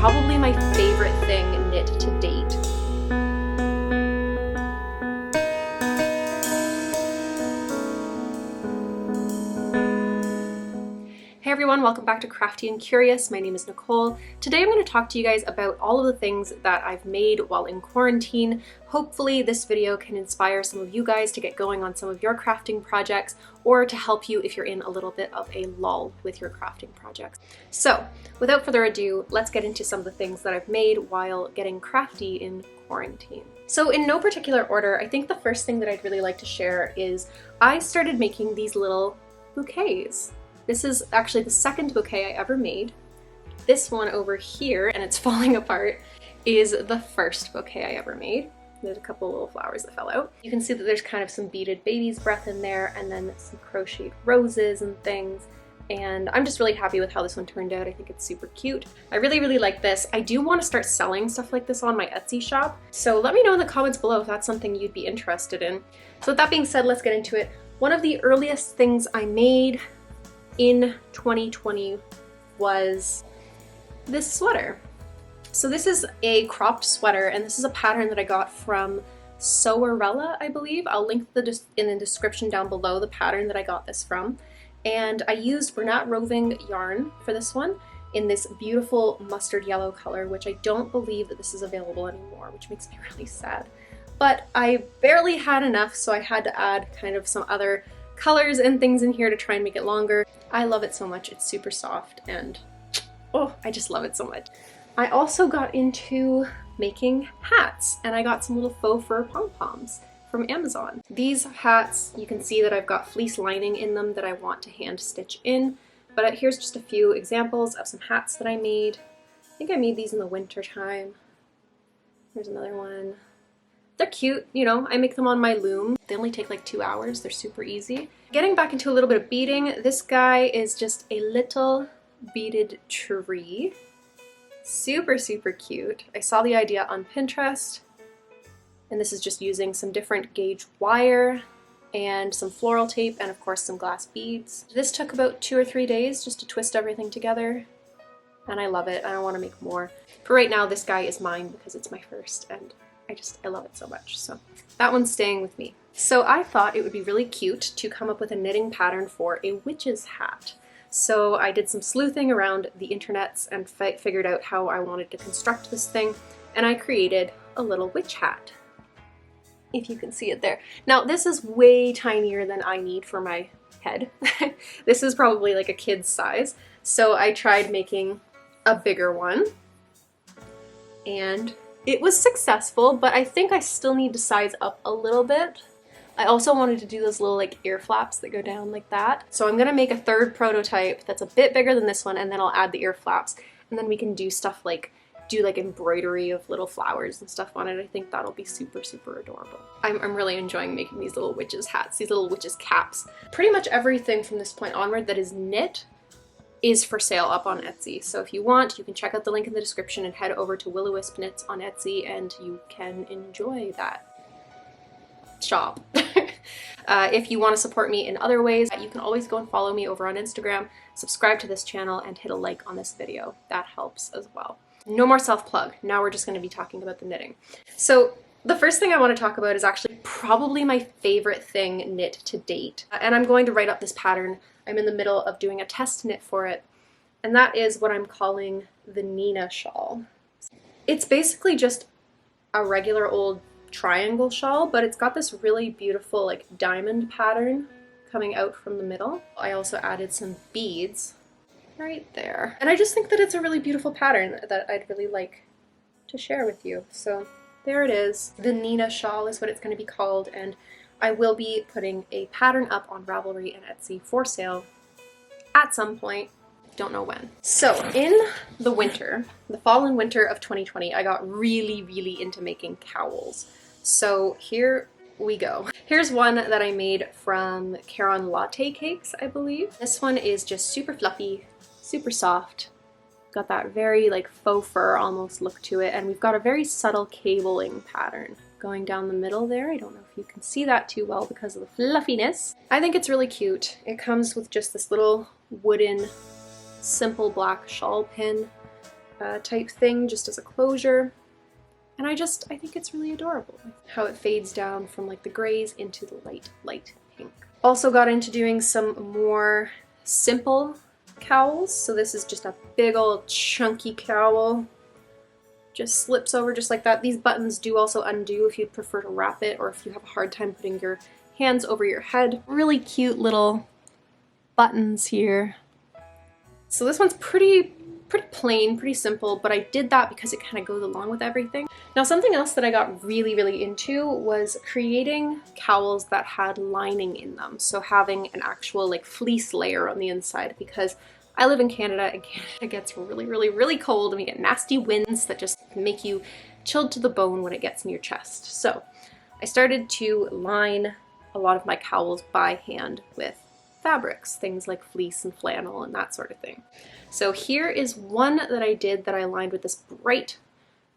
probably my favorite thing knit to date. Hey everyone, welcome back to Crafty and Curious. My name is Nicole. Today I'm going to talk to you guys about all of the things that I've made while in quarantine. Hopefully this video can inspire some of you guys to get going on some of your crafting projects, or to help you if you're in a little bit of a lull with your crafting projects. So without further ado, let's get into some of the things that I've made while getting crafty in quarantine. So in no particular order, I think the first thing that I'd really like to share is I started making these little bouquets. This is actually the second bouquet I ever made. This one over here, and it's falling apart, is the first bouquet I ever made. There's a couple little flowers that fell out. You can see that there's kind of some beaded baby's breath in there, and then some crocheted roses and things. And I'm just really happy with how this one turned out. I think it's super cute. I really like this. I do want to start selling stuff like this on my Etsy shop. So let me know in the comments below if that's something you'd be interested in. So with that being said, let's get into it. One of the earliest things I made in 2020 was this sweater. So this is a cropped sweater, and this is a pattern that I got from Sewerella, I believe. I'll link in the description down below the pattern that I got this from. And I used Bernat Roving yarn for this one in this beautiful mustard yellow color, which I don't believe that this is available anymore, which makes me really sad. But I barely had enough, so I had to add kind of some other colors and things in here to try and make it longer. I love it so much. It's super soft, and oh, I just love it so much. I also got into making hats, and I got some little faux fur pom-poms from Amazon. These hats, you can see that I've got fleece lining in them that I want to hand stitch in, but here's just a few examples of some hats that I made. I think I made these in the winter time. Here's another one. They're cute, you know, I make them on my loom. They only take like 2 hours, they're super easy. Getting back into a little bit of beading, this guy is just a little beaded tree. Super cute. I saw the idea on Pinterest, and this is just using some different gauge wire and some floral tape and of course some glass beads. This took about 2 or 3 days just to twist everything together, and I love it. I don't want to make more. For right now, this guy is mine because it's my first, and I love it so much, so that one's staying with me. So I thought it would be really cute to come up with a knitting pattern for a witch's hat. So I did some sleuthing around the internets and figured out how I wanted to construct this thing, and I created a little witch hat, if you can see it there. Now this is way tinier than I need for my head. This is probably like a kid's size, so I tried making a bigger one, and it was successful, but I think I still need to size up a little bit. I also wanted to do those little like ear flaps that go down like that. So I'm gonna make a third prototype that's a bit bigger than this one, and then I'll add the ear flaps, and then we can do stuff like embroidery of little flowers and stuff on it. I think that'll be super adorable. I'm really enjoying making these little witches hats, these little witches caps. Pretty much everything from this point onward that is knit is for sale up on Etsy. So if you want, you can check out the link in the description and head over to Wisp Knits on Etsy, and you can enjoy that shop. If you want to support me in other ways, you can always go and follow me over on Instagram, subscribe to this channel, and hit a like on this video. That helps as well. No more self-plug. Now we're just going to be talking about the knitting. So the first thing I want to talk about is actually probably my favorite thing knit to date. And I'm going to write up this pattern. I'm in the middle of doing a test knit for it, and that is what I'm calling the Nina shawl. It's basically just a regular old triangle shawl, but it's got this really beautiful like diamond pattern coming out from the middle. I also added some beads right there, and I just think that it's a really beautiful pattern that I'd really like to share with you. So there it is. The Nina shawl is what it's going to be called, and I will be putting a pattern up on Ravelry and Etsy for sale at some point. Don't know when. So in the winter, the fall and winter of 2020, I got really into making cowls. So here we go. Here's one that I made from Caron Latte Cakes, I believe. This one is just super fluffy, super soft. Got that very like faux fur almost look to it, and we've got a very subtle cabling pattern going down the middle there. I don't know if you can see that too well because of the fluffiness. I think it's really cute. It comes with just this little wooden simple black shawl pin. type thing just as a closure. And I think it's really adorable how it fades down from like the grays into the light pink. Also got into doing some more simple cowls. So this is just a big old chunky cowl. Just slips over just like that. These buttons do also undo if you'd prefer to wrap it or if you have a hard time putting your hands over your head. Really cute little buttons here. So this one's pretty plain, pretty simple, but I did that because it kind of goes along with everything. Now something else that I got really into was creating cowls that had lining in them. So having an actual like fleece layer on the inside, because I live in Canada and Canada gets really cold and we get nasty winds that just make you chilled to the bone when it gets in your chest. So I started to line a lot of my cowls by hand with fabrics, things like fleece and flannel and that sort of thing. So here is one that I did that I lined with this bright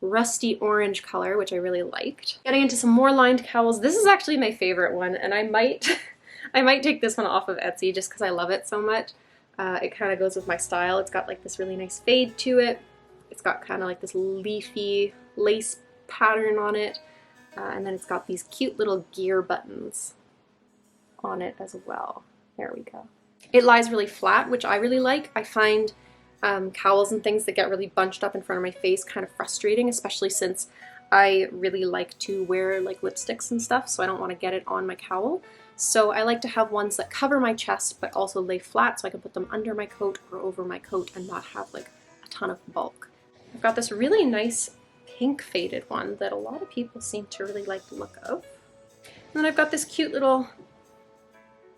rusty orange color, which I really liked. Getting into some more lined cowls. This is actually my favorite one, and I might take this one off of Etsy just because I love it so much. It kind of goes with my style. It's got like this really nice fade to it. It's got kind of like this leafy lace pattern on it. And then it's got these cute little gear buttons on it as well. There we go. It lies really flat, which I really like. I find cowls and things that get really bunched up in front of my face kind of frustrating, especially since I really like to wear like lipsticks and stuff, so I don't want to get it on my cowl. So I like to have ones that cover my chest but also lay flat so I can put them under my coat or over my coat and not have like a ton of bulk. I've got this really nice pink faded one that a lot of people seem to really like the look of. And then I've got this cute little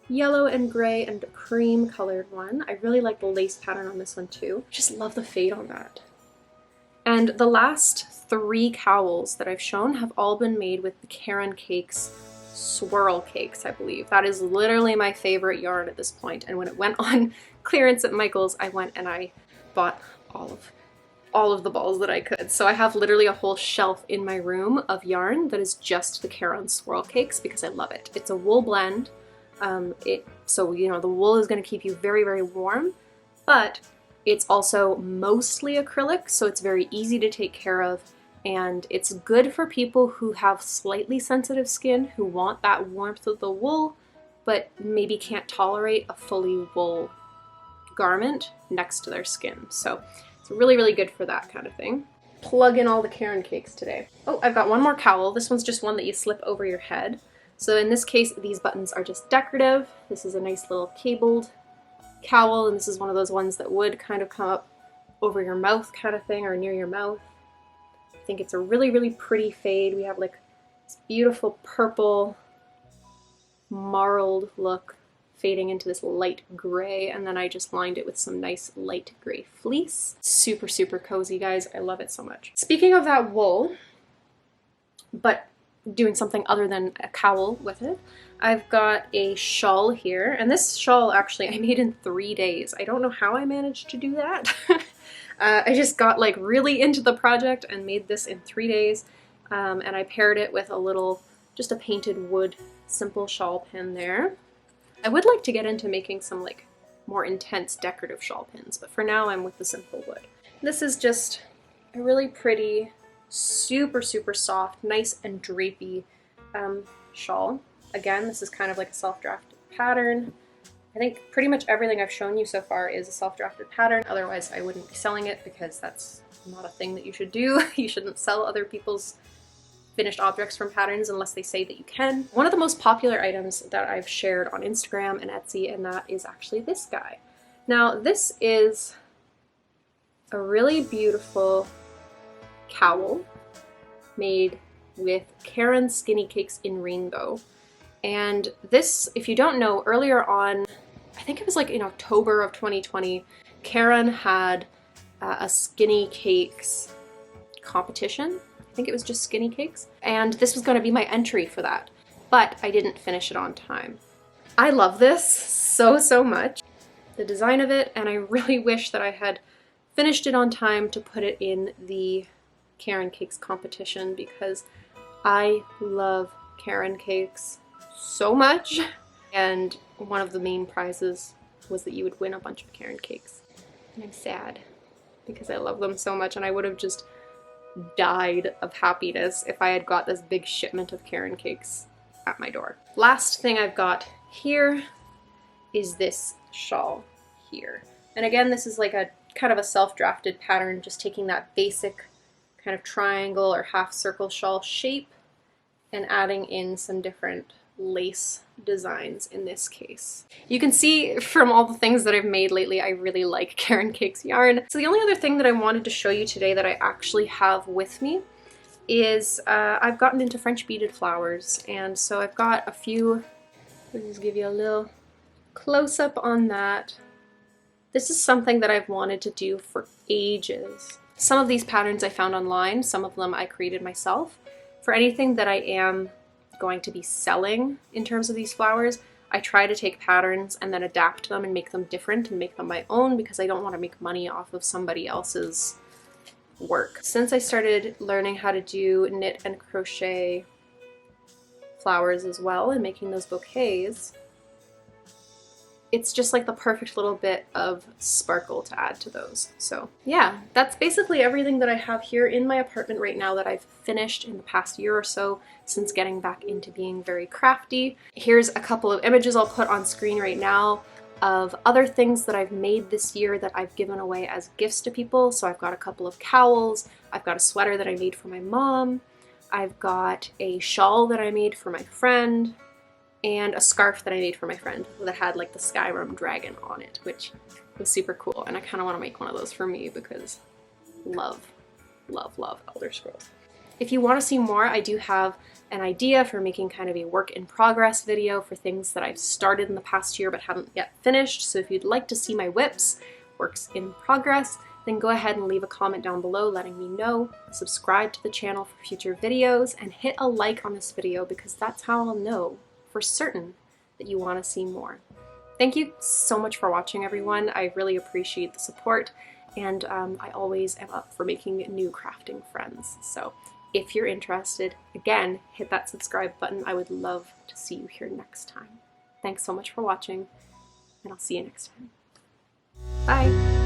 yellow and gray and cream colored one. I really like the lace pattern on this one too. Just love the fade on that. And the last 3 cowls that I've shown have all been made with the Caron Cakes swirl cakes, I believe. That is literally my favorite yarn at this point. And when it went on clearance at Michael's, I went and I bought all of the balls that I could. So I have literally a whole shelf in my room of yarn that is just the Caron swirl cakes because I love it. It's a wool blend. So you know the wool is going to keep you very warm, but it's also mostly acrylic, so it's very easy to take care of, and it's good for people who have slightly sensitive skin who want that warmth of the wool but maybe can't tolerate a fully wool garment next to their skin. So it's really good for that kind of thing. Plug in all the Caron Cakes today. Oh, I've got one more cowl. This one's just one that you slip over your head. So in this case, these buttons are just decorative. This is a nice little cabled cowl, and this is one of those ones that would kind of come up over your mouth kind of thing, or near your mouth. I think it's a really pretty fade. We have like this beautiful purple marled look fading into this light gray, and then I just lined it with some nice light gray fleece. Super cozy, guys. I love it so much. Speaking of that wool, but doing something other than a cowl with it, I've got a shawl here, and this shawl actually I made in 3 days. I don't know how I managed to do that. I just got like really into the project and made this in 3 days, and I paired it with just a painted wood simple shawl pin there. I would like to get into making some like more intense decorative shawl pins, but for now I'm with the simple wood. This is just a really pretty, super soft, nice and drapey shawl. Again, this is kind of like a self-drafted pattern. I think pretty much everything I've shown you so far is a self-drafted pattern, otherwise I wouldn't be selling it because that's not a thing that you should do. You shouldn't sell other people's finished objects from patterns unless they say that you can. One of the most popular items that I've shared on Instagram and Etsy, and that is actually this guy. Now this is a really beautiful cowl made with Caron Skinny Cakes in Rainbow. And this, if you don't know, earlier on, I think it was like in October of 2020, Caron had a Skinny Cakes competition. I think it was just Skinny Cakes. And this was going to be my entry for that, but I didn't finish it on time. I love this so much, the design of it, and I really wish that I had finished it on time to put it in the Caron Cakes competition because I love Caron Cakes so much, and one of the main prizes was that you would win a bunch of Caron Cakes, and I'm sad. because I love them so much, and I would have just died of happiness if I had got this big shipment of Caron cakes at my door. Last thing I've got here is this shawl here. And again, this is like a kind of a self-drafted pattern, just taking that basic kind of triangle or half circle shawl shape and adding in some different lace designs in this case. You can see from all the things that I've made lately, I really like Caron Cakes yarn. So the only other thing that I wanted to show you today that I actually have with me is I've gotten into French beaded flowers, and so I've got a few. I'll just give you a little close-up on that. This is something that I've wanted to do for ages. Some of these patterns I found online, some of them I created myself. For anything that I am going to be selling in terms of these flowers, I try to take patterns and then adapt them and make them different and make them my own, because I don't want to make money off of somebody else's work. Since I started learning how to do knit and crochet flowers as well and making those bouquets, it's just like the perfect little bit of sparkle to add to those. So yeah, that's basically everything that I have here in my apartment right now that I've finished in the past year or so since getting back into being very crafty. Here's a couple of images I'll put on screen right now of other things that I've made this year that I've given away as gifts to people. So I've got a couple of cowls, I've got a sweater that I made for my mom, I've got a shawl that I made for my friend, and a scarf that I made for my friend that had like the Skyrim dragon on it, which was super cool. And I kind of want to make one of those for me because love, love, love Elder Scrolls. If you want to see more, I do have an idea for making kind of a work in progress video for things that I've started in the past year but haven't yet finished. So if you'd like to see my whips, works in progress, then go ahead and leave a comment down below letting me know. Subscribe to the channel for future videos and hit a like on this video, because that's how I'll know for certain that you want to see more. Thank you so much for watching, everyone. I really appreciate the support, and I always am up for making new crafting friends. So if you're interested, again, hit that subscribe button. I would love to see you here next time. Thanks so much for watching, and I'll see you next time. Bye!